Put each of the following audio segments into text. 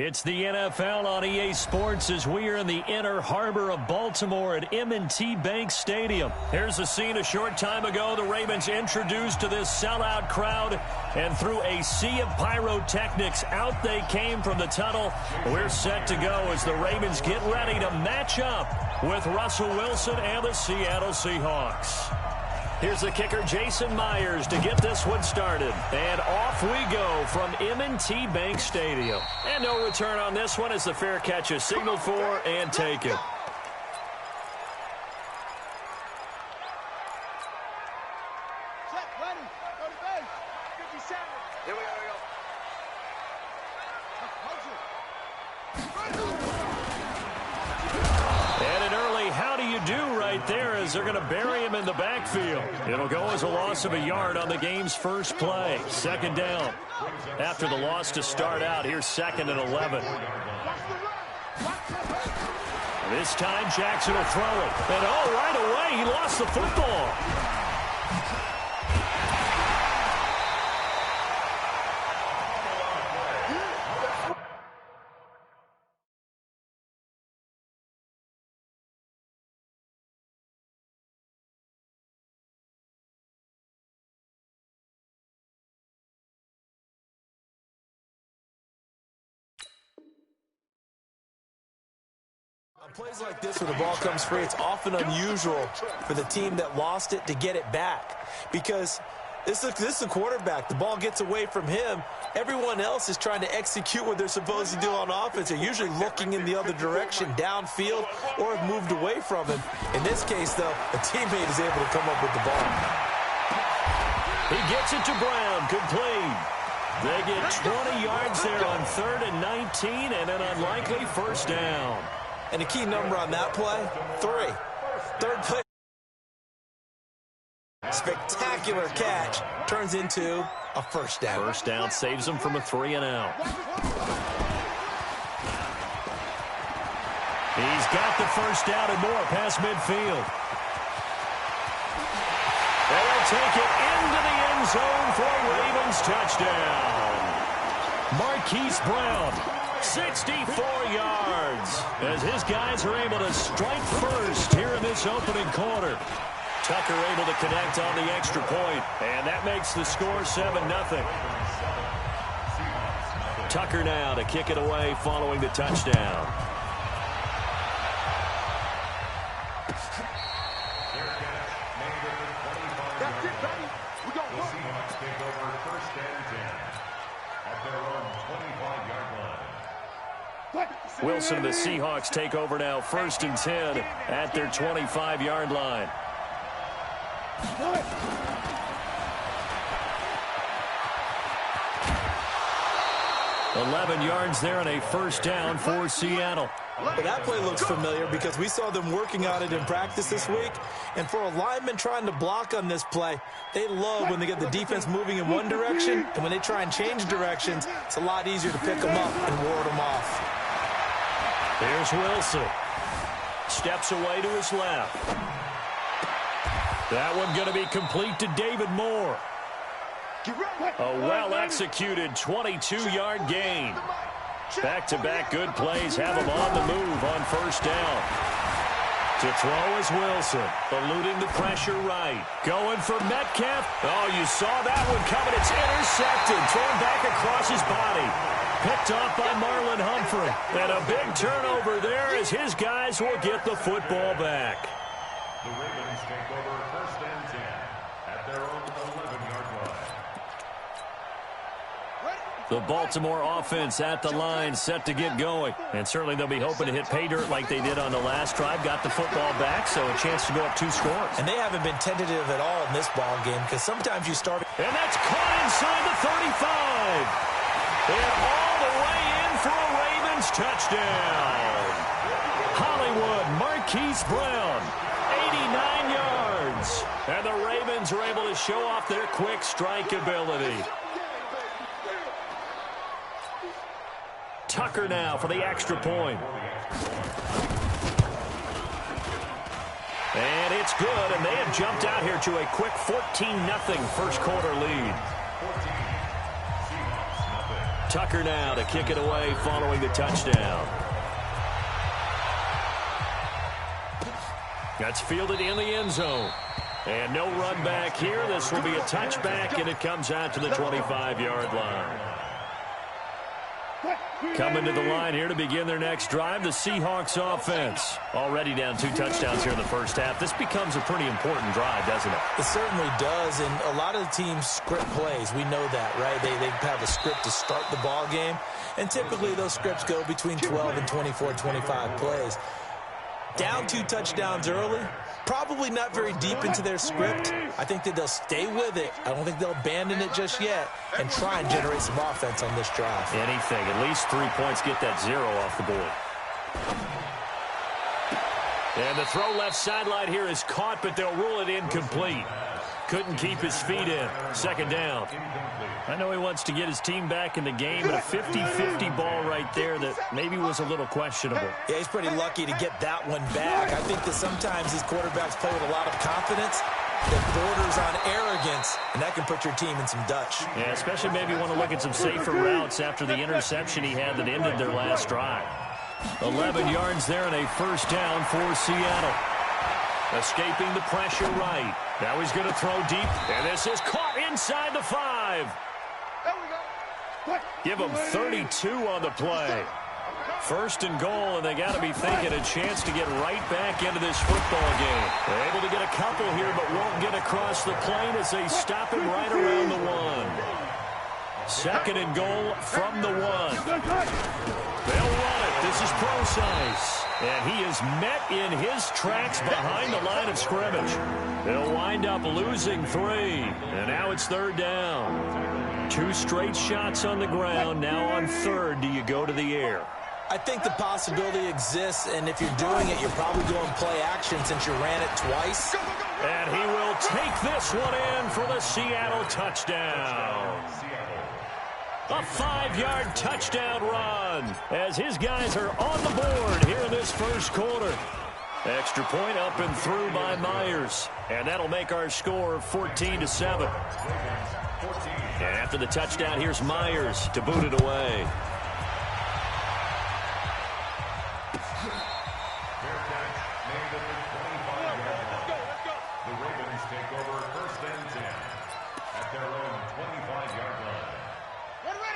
It's the NFL on EA Sports as we are in the inner harbor of Baltimore at M&T Bank Stadium. Here's a scene a short time ago. The Ravens introduced to this sellout crowd, and through a sea of pyrotechnics, out they came from the tunnel. We're set to go as the Ravens get ready to match up with Russell Wilson and the Seattle Seahawks. Here's the kicker, Jason Myers, to get this one started. And off we go from M&T Bank Stadium. And no return on this one as the fair catch is signaled for and taken. They're going to bury him in the backfield. It'll go as a loss of a yard on the game's first play. Second down. After the loss to start out, here's 2nd and 11. This time Jackson will throw it. And right away he lost the football. On plays like this where the ball comes free, it's often unusual for the team that lost it to get it back. Because this is the quarterback. The ball gets away from him. Everyone else is trying to execute what they're supposed to do on offense. They're usually looking in the other direction, downfield, or have moved away from him. In this case, though, a teammate is able to come up with the ball. He gets it to Brown. Complete. They get 20 yards there on 3rd and 19, and an unlikely first down. And a key number on that play, 3. Third play. Spectacular catch turns into a first down. First down saves him from a 3 and out. He's got the first down and more past midfield. They'll take it into the end zone for a Ravens touchdown. Marquise Brown, 64 yards, as his guys are able to strike first here in this opening quarter. Tucker able to connect on the extra point, and that makes the score 7-0. Tucker now to kick it away following the touchdown. Wilson and the Seahawks take over now, 1st and 10 at their 25-yard line. $11 yards there and a first down for Seattle. Well, that play looks familiar because we saw them working on it in practice this week. And for a lineman trying to block on this play, they love when they get the defense moving in one direction. And when they try and change directions, it's a lot easier to pick them up and ward them off. Here's Wilson. Steps away to his left. That one going to be complete to David Moore. A well-executed 22-yard gain. Back-to-back good plays have him on the move on first down. To throw is Wilson, eluding the pressure right. Going for Metcalf. Oh, you saw that one coming. It's intercepted. Thrown back across his body. Picked off by Marlon Humphrey. And a big turnover there as his guys will get the football back. The Ravens take over 1st and 10 at their own 11-yard line. The Baltimore offense at the line, set to get going. And certainly they'll be hoping to hit pay dirt like they did on the last drive. Got the football back, so a chance to go up 2 scores. And they haven't been tentative at all in this ball game because sometimes you start. And that's caught inside the 35. And all the way in for a Ravens touchdown. Hollywood, Marquise Brown, 89 yards. And the Ravens are able to show off their quick strike ability. Tucker now for the extra point. And it's good, and they have jumped out here to a quick 14-0 first quarter lead. Tucker now to kick it away following the touchdown. That's fielded in the end zone. And no run back here. This will be a touchback, and it comes out to the 25-yard line. Coming to the line here to begin their next drive, the Seahawks offense. Already down 2 touchdowns here in the first half. This becomes a pretty important drive, doesn't it? It certainly does, and a lot of the teams script plays. We know that, right? They have a script to start the ball game, and typically those scripts go between 12 and 24, 25 plays. Down 2 touchdowns early, probably not very deep into their script. I think that they'll stay with it. I don't think they'll abandon it just yet and try and generate some offense on this drive. Anything. At least 3 points, get that 0 off the board. And the throw left sideline here is caught, but they'll rule it incomplete. Couldn't keep his feet in. Second down. I know he wants to get his team back in the game, but a 50-50 ball right there that maybe was a little questionable. Yeah, he's pretty lucky to get that one back. I think that sometimes these quarterbacks play with a lot of confidence that borders on arrogance, and that can put your team in some Dutch. Yeah, especially maybe want to look at some safer routes after the interception he had that ended their last drive. 11 yards there and a first down for Seattle. Escaping the pressure right. Now he's going to throw deep, and this is caught inside the 5. Give him 32 on the play. First and goal, and they got to be thinking a chance to get right back into this football game. They're able to get a couple here, but won't get across the plane as they stop him right around the 1. Second and goal from the 1. They'll run it. This is Procise. And he is met in his tracks behind the line of scrimmage. They'll wind up losing 3. And now it's third down. 2 straight shots on the ground. Now on third, do you go to the air? I think the possibility exists, and if you're doing it, you're probably going play action since you ran it twice. And he will take this one in for the Seattle touchdown. A 5-yard touchdown run as his guys are on the board here in this first quarter. Extra point up and through by Myers. And that'll make our score 14-7. And after the touchdown, here's Myers to boot it away. The Ravens take over first and 10 at their own 25-yard line.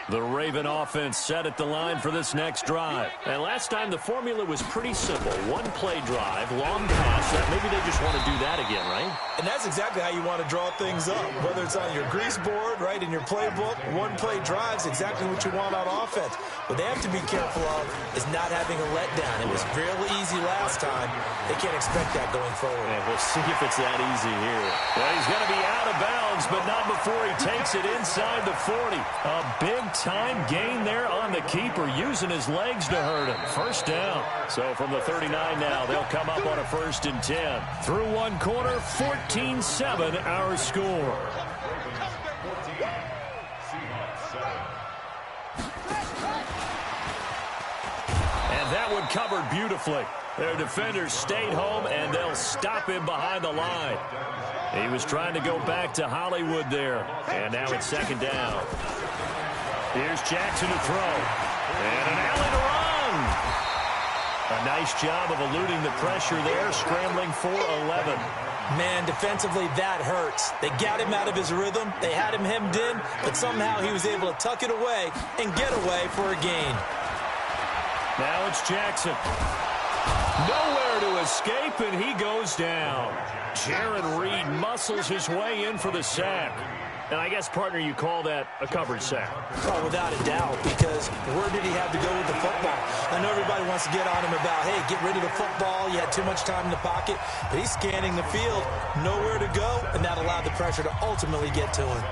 The Raven offense set at the line for this next drive. And last time the formula was pretty simple. 1-play drive, long pass. Maybe they just want to do that again, right? And that's exactly how you want to draw things up. Whether it's on your grease board, right, in your playbook, 1-play drive's exactly what you want on offense. What they have to be careful of is not having a letdown. It was real easy last time. They can't expect that going forward. And we'll see if it's that easy here. Well, he's going to be out of bounds, but not before he takes it inside the 40. A big-time gain there on the keeper, using his legs to hurt him. First down. So from the 39 now, they'll come up on a 1st and 10. Through one quarter, 14-7 our score. And that one covered beautifully. Their defenders stayed home, and they'll stop him behind the line. He was trying to go back to Hollywood there. And now it's second down. Here's Jackson to throw. And an alley to run. A nice job of eluding the pressure there, scrambling for 11. Man, defensively, that hurts. They got him out of his rhythm. They had him hemmed in, but somehow he was able to tuck it away and get away for a gain. Now it's Jackson. Nowhere to escape, and he goes down. Jaron Reed muscles his way in for the sack. And I guess, partner, you call that a covered sack. Oh, without a doubt, because where did he have to go with the football? I know everybody wants to get on him about, hey, get rid of the football. You had too much time in the pocket. But he's scanning the field, nowhere to go, and that allowed the pressure to ultimately get to him.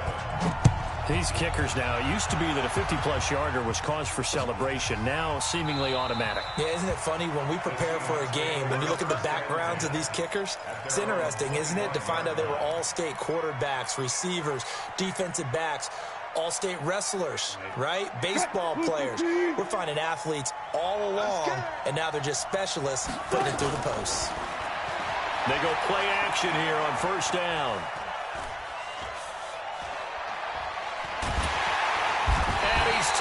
These kickers now, it used to be that a 50-plus yarder was cause for celebration. Now, seemingly automatic. Yeah, isn't it funny when we prepare for a game, when you look at the backgrounds of these kickers, it's interesting, isn't it, to find out they were all-state quarterbacks, receivers, defensive backs, all-state wrestlers, right? Baseball players. We're finding athletes all along, and now they're just specialists putting it through the posts. They go play action here on first down.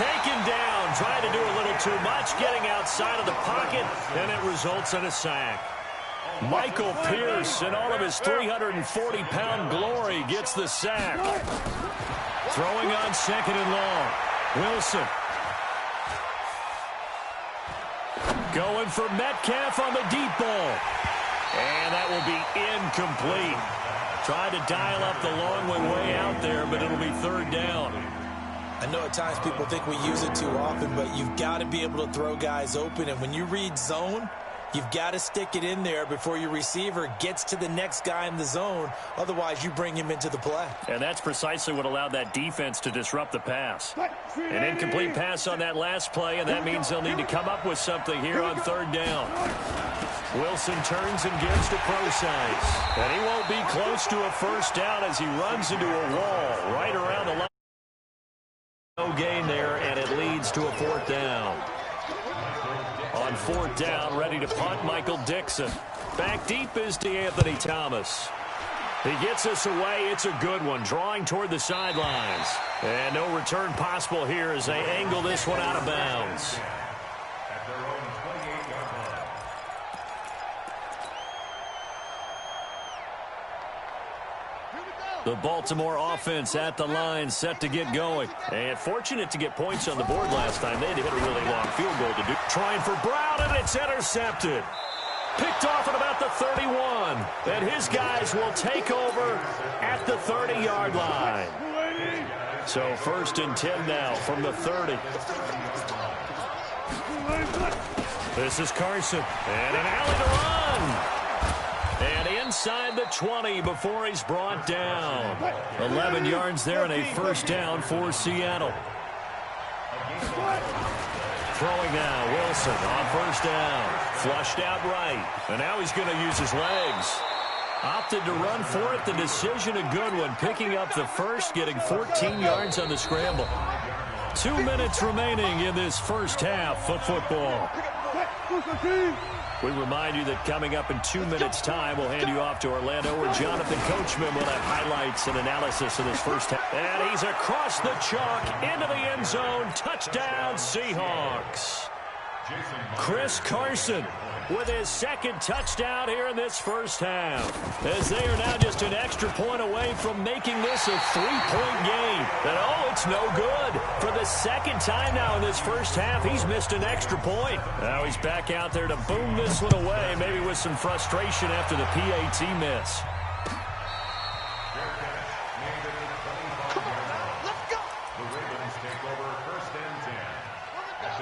taken down, trying to do a little too much, getting outside of the pocket, and it results in a sack. Michael Pierce, in all of his 340-pound glory, gets the sack. Throwing on second and long. Wilson. Going for Metcalf on the deep ball. And that will be incomplete. Tried to dial up the long way out there, but it'll be third down. I know at times people think we use it too often, but you've got to be able to throw guys open. And when you read zone, you've got to stick it in there before your receiver gets to the next guy in the zone. Otherwise, you bring him into the play. And that's precisely what allowed that defense to disrupt the pass. An incomplete pass on that last play, and that means they'll need to come up with something here on third down. Wilson turns and gives to Procise. And he won't be close to a first down as he runs into a wall right around the line. No gain there, and it leads to a fourth down. On fourth down, ready to punt, Michael Dixon. Back deep is DeAnthony Thomas. He gets us away. It's a good one, drawing toward the sidelines. And no return possible here as they angle this one out of bounds. The Baltimore offense at the line, set to get going. And fortunate to get points on the board last time. They had to hit a really long field goal to do. Trying for Brown, and it's intercepted. Picked off at about the 31. And his guys will take over at the 30-yard line. So first and 10 now from the 30. This is Carson. And an alley to run. And inside the 20 before he's brought down. 11 yards there and a first down for Seattle. Throwing now, Wilson on first down. Flushed out right. And now he's going to use his legs. Opted to run for it. The decision a good one. Picking up the first, getting 14 yards on the scramble. 2 minutes remaining in this first half of football. We remind you that coming up in 2 minutes' time, we'll hand you off to Orlando, where Jonathan Coachman will have highlights and analysis of this first half. And he's across the chalk into the end zone. Touchdown, Seahawks. Chris Carson with his second touchdown here in this first half, as they are now just an extra point away from making this a 3-point game. And oh, it's no good. For the second time now in this first half, he's missed an extra point. Now he's back out there to boom this one away, maybe with some frustration after the PAT miss.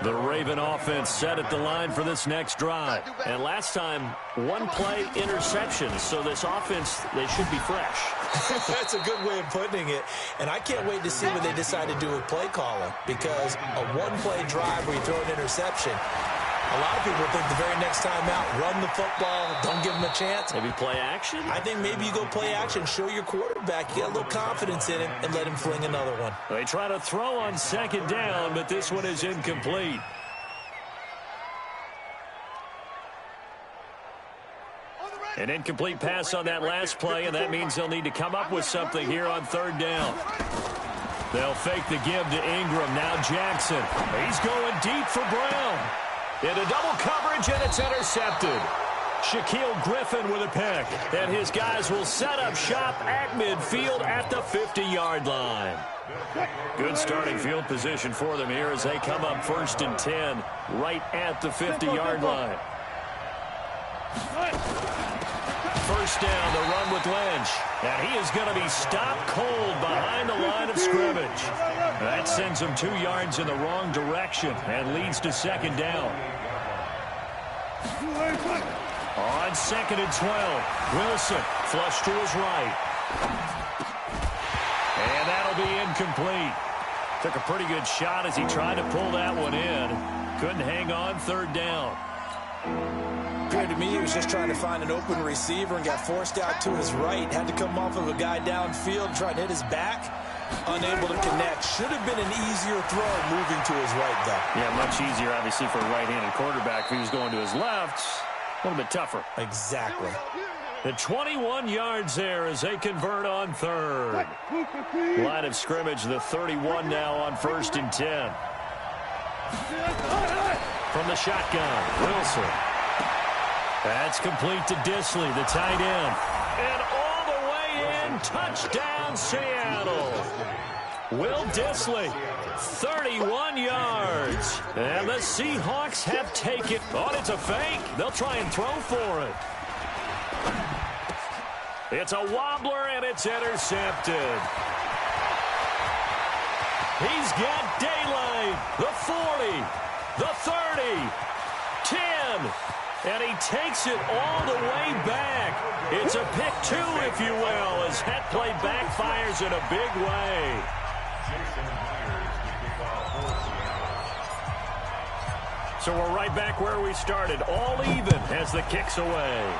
The Raven offense set at the line for this next drive. And last time, one-play interception. So this offense, they should be fresh. That's a good way of putting it. And I can't wait to see what they decide to do with play calling. Because a one-play drive where you throw an interception, a lot of people think the very next time out, run the football, don't give them a chance. Maybe play action? I think maybe you go play action, show your quarterback you got a little confidence in him, and let him fling another one. They try to throw on second down, but this one is incomplete. An incomplete pass on that last play, and that means they'll need to come up with something here on third down. They'll fake the give to Ingram. Now Jackson. He's going deep for Brown. Into double coverage, and it's intercepted. Shaquille Griffin with a pick. And his guys will set up shop at midfield at the 50-yard line. Good starting field position for them here as they come up first and 10 right at the 50-yard line. First down, the run with Lynch. And he is going to be stopped cold behind the line of scrimmage. That sends him 2 yards in the wrong direction and leads to second down. On second and 12, Wilson flush to his right. And that'll be incomplete. Took a pretty good shot as he tried to pull that one in. Couldn't hang on third down. Appeared to me he was just trying to find an open receiver and got forced out to his right. Had to come off of a guy downfield, trying to hit his back. Unable to connect. Should have been an easier throw moving to his right, though. Yeah, much easier, obviously, for a right-handed quarterback. If he was going to his left, a little bit tougher. Exactly. The 21 yards there as they convert on third. Line of scrimmage, the 31 now on first and 10. From the shotgun, Wilson. That's complete to Disley, the tight end. And all the way in, touchdown Seattle. Will Disley, 31 yards. And the Seahawks have taken. Oh, it's a fake. They'll try and throw for it. It's a wobbler, and it's intercepted. He's got daylight. The 40, the 30, 10. And he takes it all the way back. It's a pick two, if you will, as that play backfires in a big way. So we're right back where we started, all even as the kick's away.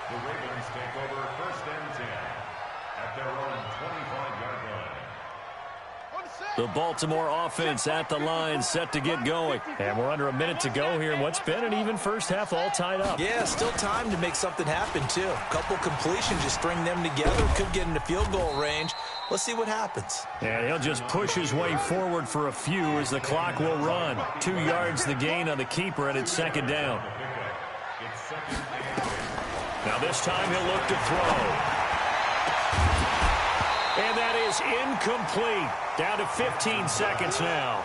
The Ravens take over 1st and 10 at their own 25-yard line. The Baltimore offense at the line, set to get going. And we're under a minute to go here in what's been an even first half, all tied up. Yeah, still time to make something happen, too. A couple completions, just string them together. Could get into field goal range. Let's see what happens. And he'll just push his way forward for a few as the clock will run. 2 yards the gain on the keeper, and it's second down. Now this time he'll look to throw. And that is incomplete. Down to 15 seconds now.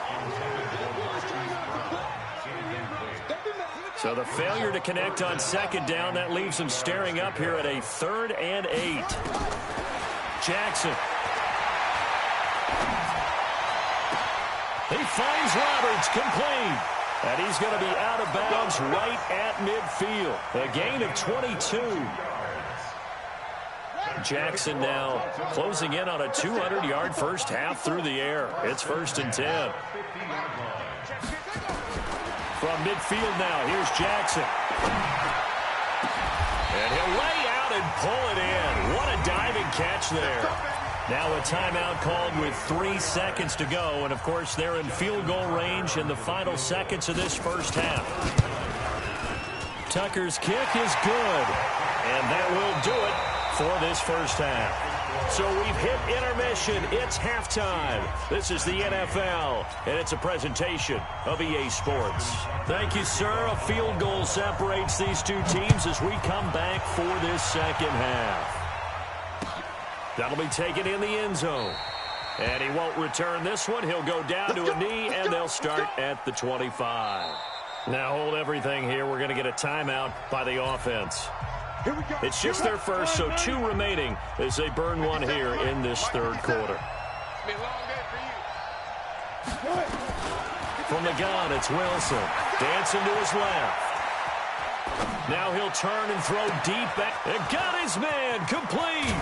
So the failure to connect on second down, that leaves him staring up here at a 3rd and 8. Jackson. He finds Roberts, complete. And he's going to be out of bounds right at midfield. A gain of 22. Jackson now closing in on a 200-yard first half through the air. It's 1st and 10. From midfield now, here's Jackson. And he'll lay out and pull it in. What a diving catch there. Now a timeout called with 3 seconds to go. And, of course, they're in field goal range in the final seconds of this first half. Tucker's kick is good. And that will do it for this first half. So we've hit intermission. It's halftime. This is the NFL, and it's a presentation of EA Sports. Thank you, sir. A field goal separates these two teams as we come back for this second half. That'll be taken in the end zone. And he won't return this one. He'll go down to a knee, and they'll start at the 25. Now hold everything here. We're going to get a timeout by the offense. It's just their first, so 2 remaining as they burn one here in this third quarter. From the gun, it's Wilson. Dancing to his left. Now he'll turn and throw deep back. And got his man, complete.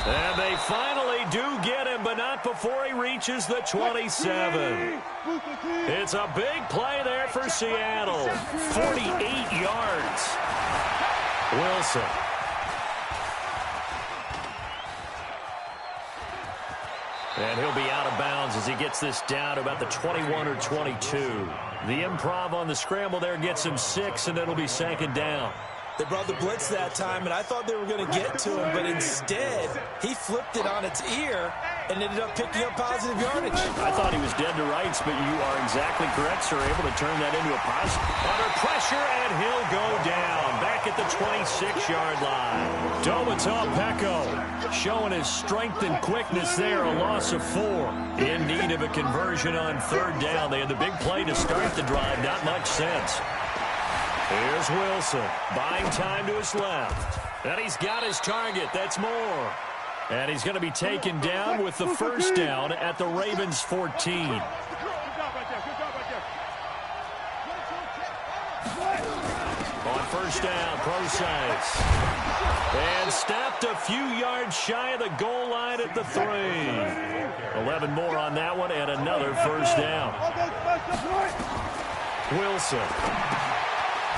And they finally do get him, but not before he reaches the 27. It's a big play there for Seattle. 48 yards. Wilson. And he'll be out of bounds as he gets this down to about the 21 or 22. The improv on the scramble there gets him 6, and it'll be second down. They brought the blitz that time, and I thought they were going to get to him, but instead, he flipped it on its ear and ended up picking up positive yardage. I thought he was dead to rights, but you are exactly correct, sir. Able to turn that into a positive. Under pressure, and he'll go down. Back at the 26-yard line. Domitov Peko showing his strength and quickness there. A loss of 4. In need of a conversion on 3rd down. They had the big play to start the drive. Not much sense. Here's Wilson, buying time to his left. And he's got his target. That's more. And he's going to be taken down with the first down at the Ravens' 14. On first down, Procise. And stopped a few yards shy of the goal line at the 3. 11 more on that one, and another first down. Wilson.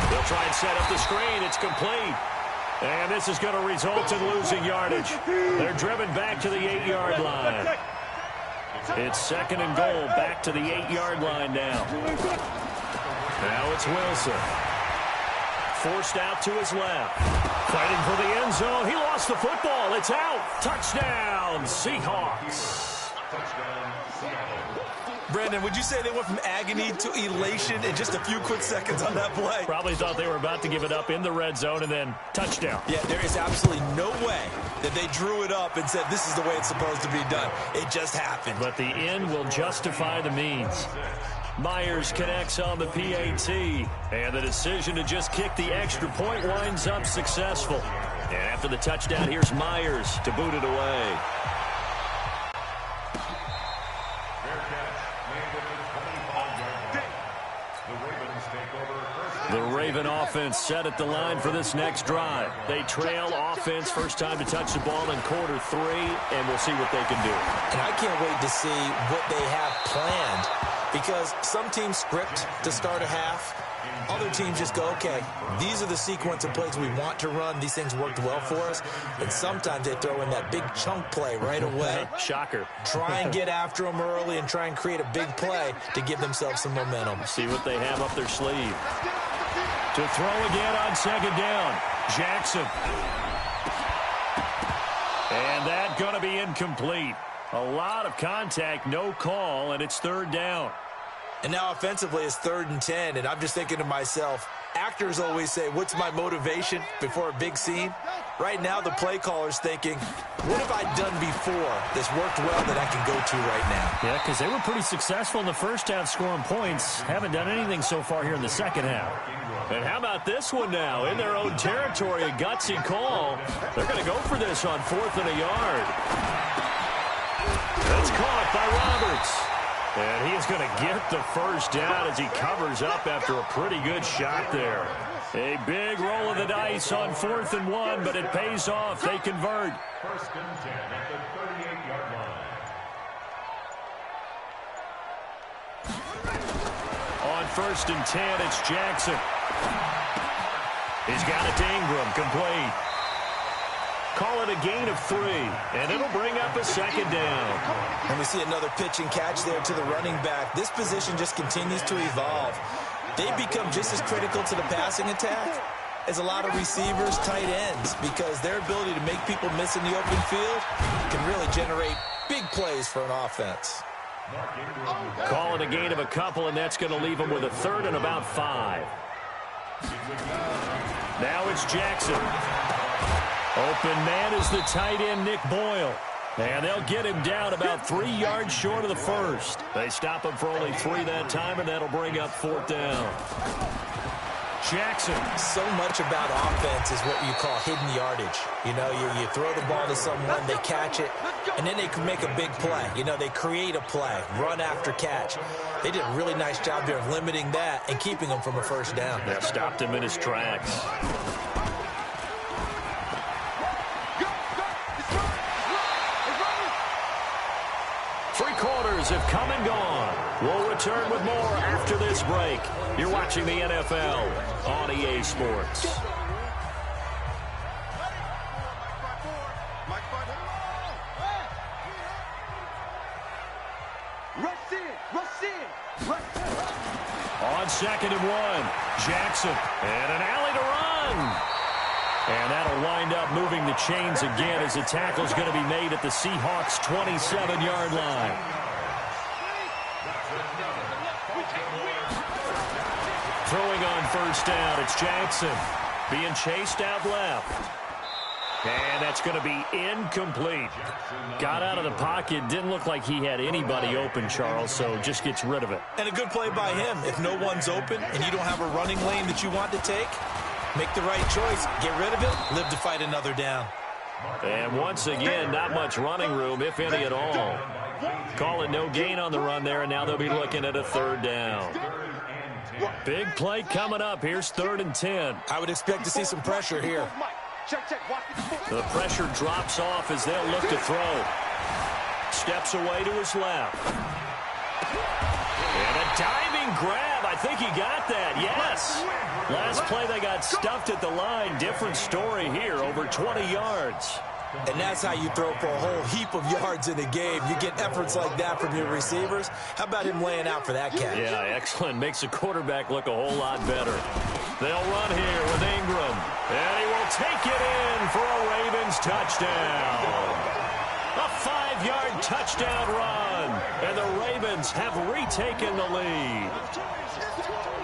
They'll try and set up the screen. It's complete. And this is going to result in losing yardage. They're driven back to the 8-yard line. It's 2nd and goal, back to the 8-yard line now. Now it's Wilson. forced out to his left. Fighting for the end zone. He lost the football. It's out. Touchdown, Seahawks. Touchdown, Seattle. Brandon, would you say they went from agony to elation in just a few quick seconds on that play? Probably thought they were about to give it up in the red zone and then touchdown. Yeah, there is absolutely no way that they drew it up and said this is the way it's supposed to be done. It just happened. But the end will justify the means. Myers connects on the PAT, and the decision to just kick the extra point winds up successful. And after the touchdown, here's Myers to boot it away. The Raven offense set at the line for this next drive. They trail offense, first time to touch the ball in quarter 3, and we'll see what they can do. And I can't wait to see what they have planned, because some teams script to start a half. Other teams just go, okay, these are the sequence of plays we want to run. These things worked well for us. And sometimes they throw in that big chunk play right away. Shocker. Try and get after them early and try and create a big play to give themselves some momentum. See what they have up their sleeve. To throw again on second down. Jackson. And that going to be incomplete. A lot of contact, no call, and it's third down. And now offensively it's 3rd and 10, and I'm just thinking to myself, actors always say, what's my motivation before a big scene? Right now the play caller's thinking, what have I done before that's worked well that I can go to right now? Yeah, because they were pretty successful in the first half scoring points. Haven't done anything so far here in the second half. And how about this one now? In their own territory, a gutsy call. They're going to go for this on 4th and a yard. That's caught by Roberts. And he is going to get the first down as he covers up after a pretty good shot there. A big roll of the dice on 4th and 1, but it pays off. They convert. 1st and 10 at the 38-yard line. On 1st and 10, it's Jackson. He's got it to Ingram, complete. Call it a gain of 3, and it'll bring up a second down. And we see another pitch and catch there to the running back. This position just continues to evolve. They become just as critical to the passing attack as a lot of receivers, tight ends, because their ability to make people miss in the open field can really generate big plays for an offense. Call it a gain of a couple, and that's going to leave them with a 3rd and about 5. Now it's Jackson. Open man is the tight end, Nick Boyle. And they'll get him down about 3 yards short of the first. They stop him for only 3 that time, and that'll bring up 4th down. Jackson. So much about offense is what you call hidden yardage. You know, you throw the ball to someone, they catch it, and then they can make a big play. You know, they create a play, run after catch. They did a really nice job there of limiting that and keeping him from a first down. They stopped him in his tracks. Quarters have come and gone. We'll return with more after this break. You're watching the NFL on EA Sports. On 2nd and 1, Jackson, and an alley to run. And that'll wind up moving the chains again as the tackle's going to be made at the Seahawks' 27-yard line. Throwing on 1st down, it's Jackson. Being chased out left. And that's going to be incomplete. Got out of the pocket. Didn't look like he had anybody open, Charles, so just gets rid of it. And a good play by him. If no one's open and you don't have a running lane that you want to take, make the right choice. Get rid of it. Live to fight another down. And once again, not much running room, if any at all. Call it no gain on the run there, and now they'll be looking at a 3rd down. Big play coming up. Here's 3rd and 10. I would expect to see some pressure here. The pressure drops off as they'll look to throw. Steps away to his left. And a diving grab. I think he got that. Yes. Last play they got stuffed at the line. Different story here. Over 20 yards. And that's how you throw for a whole heap of yards in a game. You get efforts like that from your receivers. How about him laying out for that catch? Yeah, excellent. Makes the quarterback look a whole lot better. They'll run here with Ingram. And he will take it in for a Ravens touchdown. A 5-yard touchdown run. And the Ravens have retaken the lead.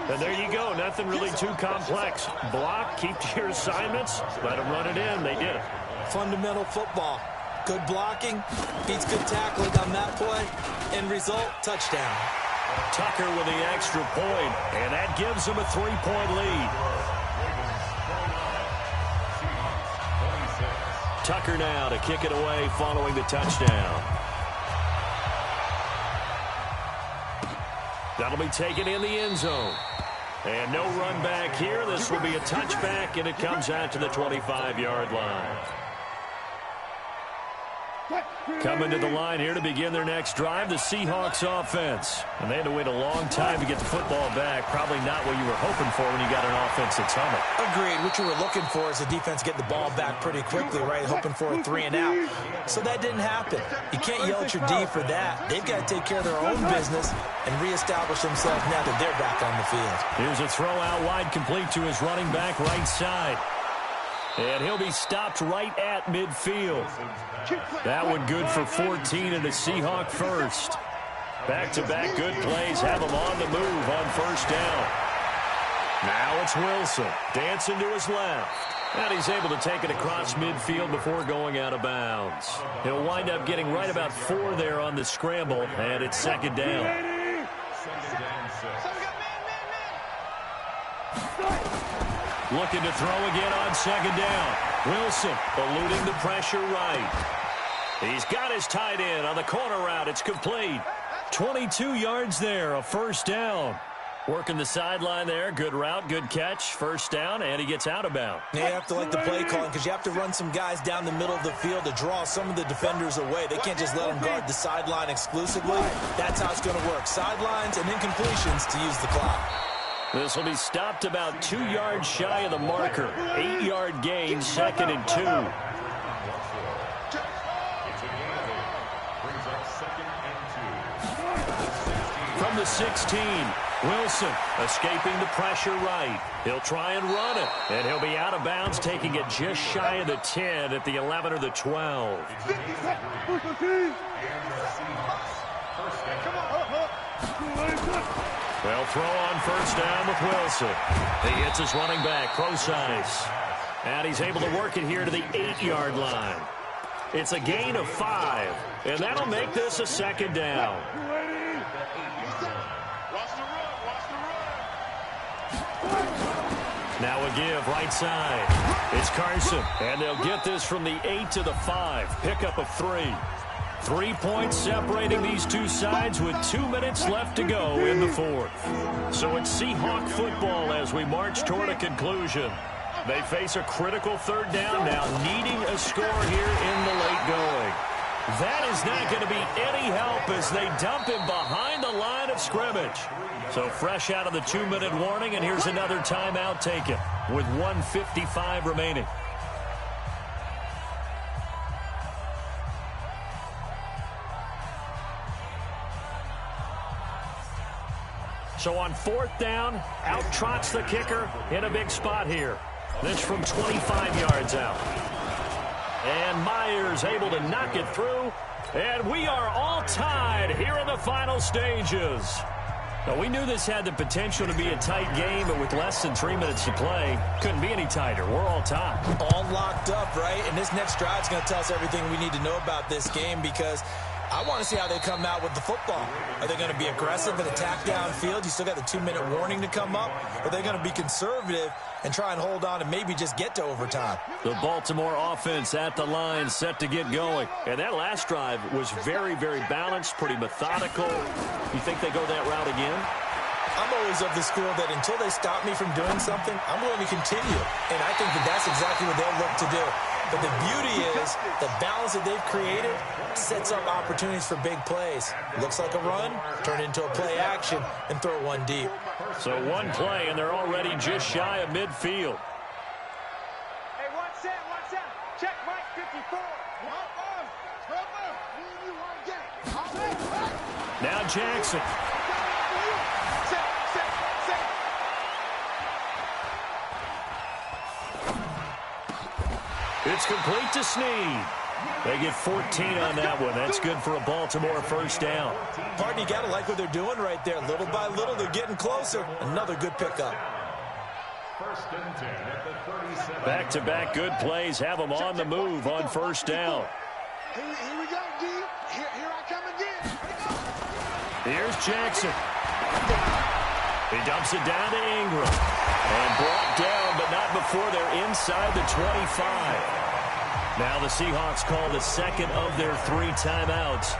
And there you go. Nothing really too complex. Block, keep to your assignments, let them run it in. They did it. Fundamental football. Good blocking, beats good tackling on that play. End result, touchdown. Tucker with the extra point, and that gives them a 3-point lead. Tucker now to kick it away following the touchdown. That'll be taken in the end zone. And no run back here. This will be a touchback, and it comes out to the 25-yard line. Coming to the line here to begin their next drive, the Seahawks offense. And they had to wait a long time to get the football back. Probably not what you were hoping for when you got an offense that's humming. Agreed. What you were looking for is the defense getting the ball back pretty quickly, right? Hoping for a 3 and out. So that didn't happen. You can't yell at your D for that. They've got to take care of their own business and reestablish themselves now that they're back on the field. Here's a throw out wide, complete to his running back right side. And he'll be stopped right at midfield. That one good for 14 and a Seahawk first. Back-to-back good plays have him on the move on first down. Now it's Wilson dancing to his left. And he's able to take it across midfield before going out of bounds. He'll wind up getting right about 4 there on the scramble, and it's second down. Looking to throw again on second down. Wilson eluding the pressure right. He's got his tight end on the corner route. It's complete. 22 yards there, a first down. Working the sideline there. Good route, good catch. First down, and he gets out of bounds. You have to like the play calling because you have to run some guys down the middle of the field to draw some of the defenders away. They can't just let them guard the sideline exclusively. That's how it's going to work. Sidelines and incompletions to use the clock. This will be stopped about 2 yards shy of the marker. 8-yard gain, second and 2. From the 16, Wilson escaping the pressure right. He'll try and run it, and he'll be out of bounds, taking it just shy of the 10 at the 11 or the 12. They'll throw on first down with Wilson. He hits his running back, Procise. And he's able to work it here to the 8-yard line. It's a gain of 5, and that'll make this a second down. Now a give right side. It's Carson, and they'll get this from the 8 to the 5. Pickup of 3. 3 points separating these two sides with 2 minutes left to go in the fourth. So it's Seahawk football as we march toward a conclusion. They face a critical third down now, needing a score here in the late going. That is not going to be any help as they dump him behind the line of scrimmage. So fresh out of the 2-minute warning, and here's another timeout taken with 1:55 remaining. So on fourth down, out trots the kicker in a big spot here. This from 25 yards out. And Myers able to knock it through. And we are all tied here in the final stages. Now, we knew this had the potential to be a tight game, but with less than 3 minutes to play, couldn't be any tighter. We're all tied. All locked up, right? And this next drive is going to tell us everything we need to know about this game because I want to see how they come out with the football. Are they going to be aggressive and attack downfield? You still got the 2-minute warning to come up. Are they going to be conservative and try and hold on and maybe just get to overtime? The Baltimore offense at the line, set to get going. And that last drive was very, very balanced, pretty methodical. You think they go that route again? I'm always of the school that until they stop me from doing something, I'm going to continue. And I think that that's exactly what they'll look to do. But the beauty is the balance that they've created sets up opportunities for big plays. Looks like a run, turn it into a play action, and throw one deep. So one play, and they're already just shy of midfield. Hey, one set. Check Mike 54. Now Jackson. It's complete to Snead. They get 14 on that one. That's good for a Baltimore first down. Partner, you got to like what they're doing right there. Little by little, they're getting closer. Another good pickup. First and 10 at the 37. Back-to-back good plays have them on the move on first down. Here we go, D. Here I come again. Here's Jackson. He dumps it down to Ingram. And brought down, but not before they're inside the 25. Now the Seahawks call the second of their 3 timeouts,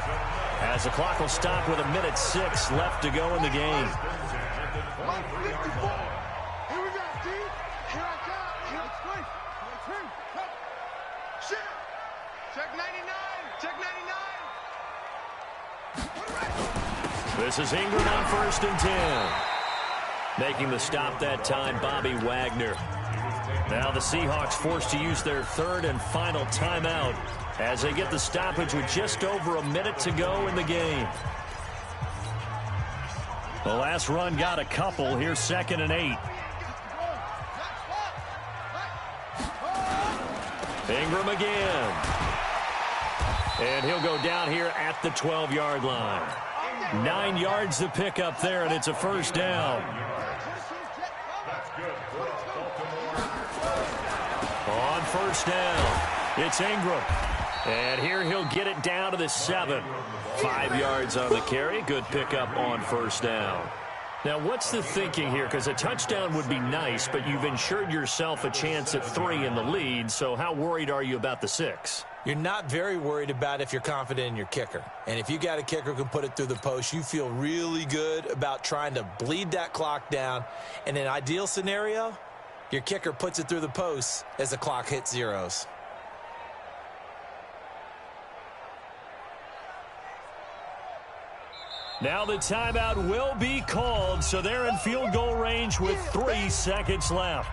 as the clock will stop with 1:06 left to go in the game. Here we go, D. Here I come. Here it's free. Shit. Check 99. Check 99. This is Ingram on first and 10. Making the stop that time, Bobby Wagner. Now the Seahawks forced to use their 3rd and final timeout as they get the stoppage with just over a minute to go in the game. The last run got a couple. Here's 2nd and 8. Ingram again. And he'll go down here at the 12-yard line. 9 yards to pick up there, and it's a first down. On first down, it's Ingram. And here he'll get it down to the 7. 5 yards on the carry. Good pickup on first down. Now, what's the thinking here? Because a touchdown would be nice, but you've ensured yourself a chance at 3 in the lead, so how worried are you about the 6? You're not very worried about if you're confident in your kicker. And if you got a kicker who can put it through the post, you feel really good about trying to bleed that clock down. In an ideal scenario, your kicker puts it through the post as the clock hits zeros. Now the timeout will be called, so they're in field goal range with 3 seconds left.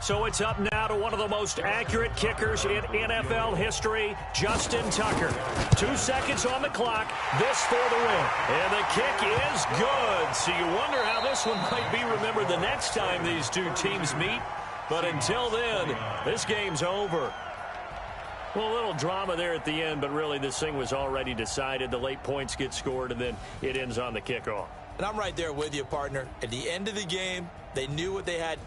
So it's up now to one of the most accurate kickers in NFL history, Justin Tucker. 2 seconds on the clock, this for the win. And the kick is good. So you wonder how this one might be remembered the next time these two teams meet. But until then, this game's over. Well, a little drama there at the end, but really this thing was already decided. The late points get scored, and then it ends on the kickoff. And I'm right there with you, partner. At the end of the game, they knew what they had